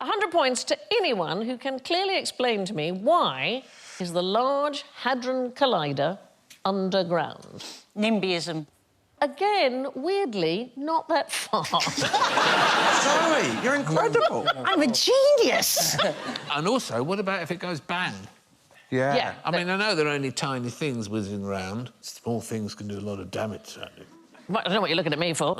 100 points to anyone who can clearly explain to me why is the Large Hadron Collider underground. NIMBYism. Again, weirdly, not that far. Sorry, you're incredible. I'm a genius. And also, what about if it goes bang? Yeah. I mean, I know they're only tiny things whizzing around. Small things can do a lot of damage, certainly. I don't know what you're looking at me for.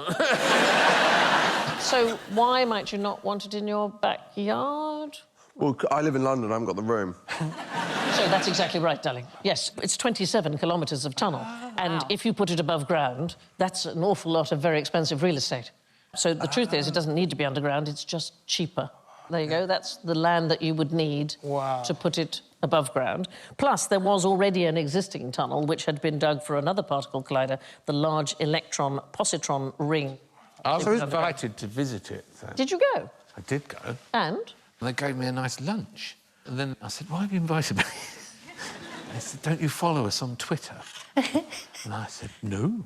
So why might you not want it in your backyard? Well, I live in London, I haven't got the room. So that's exactly right, darling. Yes, it's 27 kilometres of tunnel. And if you put it above ground, that's an awful lot of very expensive real estate. So the truth is, it doesn't need to be underground, it's just cheaper. There you go, that's the land that you would need to put it above ground. Plus, there was already an existing tunnel which had been dug for another particle collider, the Large Electron-Positron Ring. I was invited to visit it. So. Did you go? I did go. And? They gave me a nice lunch. And then I said, why have you invited me? They said, don't you follow us on Twitter? And I said, no.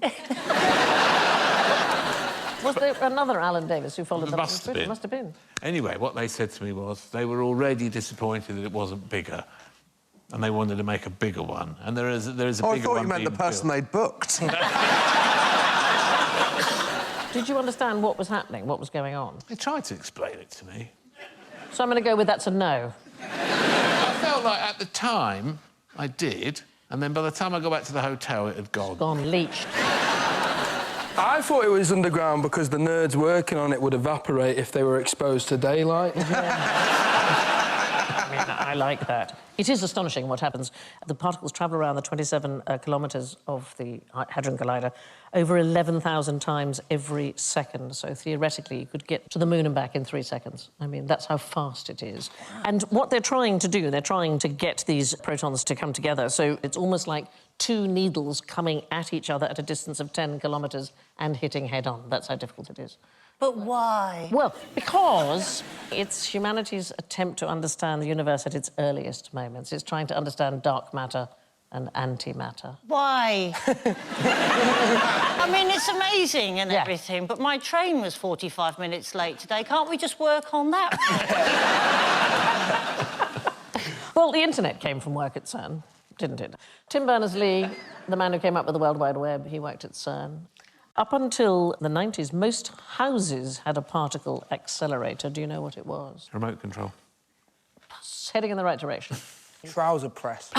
Was there another Alan Davies who followed them on Must have Twitter? been. Must have been. Anyway, what they said to me was they were already disappointed that it wasn't bigger, and they wanted to make a bigger one. And there is a bigger one. I thought you meant the person they'd booked. Did you understand what was happening, what was going on? They tried to explain it to me. So I'm going to go with that's a no. I felt like at the time I did, and then by the time I got back to the hotel, it had gone. Gone, leached. I thought it was underground because the nerds working on it would evaporate if they were exposed to daylight. I mean, I like that. It is astonishing what happens. The particles travel around the 27 kilometres of the Hadron Collider over 11,000 times every second. So, theoretically, you could get to the moon and back in 3 seconds. I mean, that's how fast it is. And what they're trying to do, they're trying to get these protons to come together. So it's almost like two needles coming at each other at a distance of 10 kilometres and hitting head-on. That's how difficult it is. But why? Well, because it's humanity's attempt to understand the universe at its earliest moments. It's trying to understand dark matter and antimatter. Why? I mean, it's amazing and everything, but my train was 45 minutes late today. Can't we just work on that? Well, the internet came from work at CERN, didn't it? Tim Berners-Lee, the man who came up with the World Wide Web, he worked at CERN. Up until the 90s, most houses had a particle accelerator. Do you know what it was? Remote control. It's heading in the right direction. Trouser press.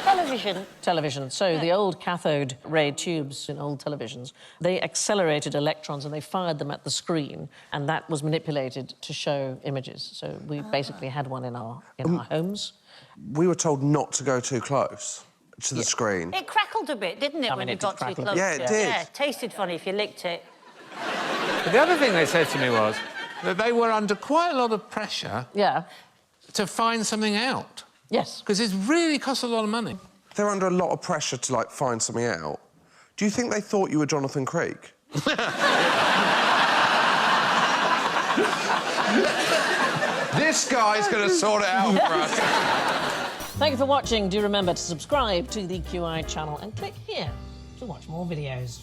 Television. Television. So the old cathode ray tubes in old televisions, they accelerated electrons and they fired them at the screen, and that was manipulated to show images. So we basically had one in our homes. We were told not to go too close to the screen. It crackled a bit, didn't it, when you got too close? Yeah, it did. Yeah, it tasted funny if you licked it. But the other thing they said to me was that they were under quite a lot of pressure to find something out. Yes. Because it really costs a lot of money. They're under a lot of pressure to, like, find something out. Do you think they thought you were Jonathan Creek? This guy's going to sort it out for us. Thank you for watching. Do remember to subscribe to the QI channel and click here to watch more videos.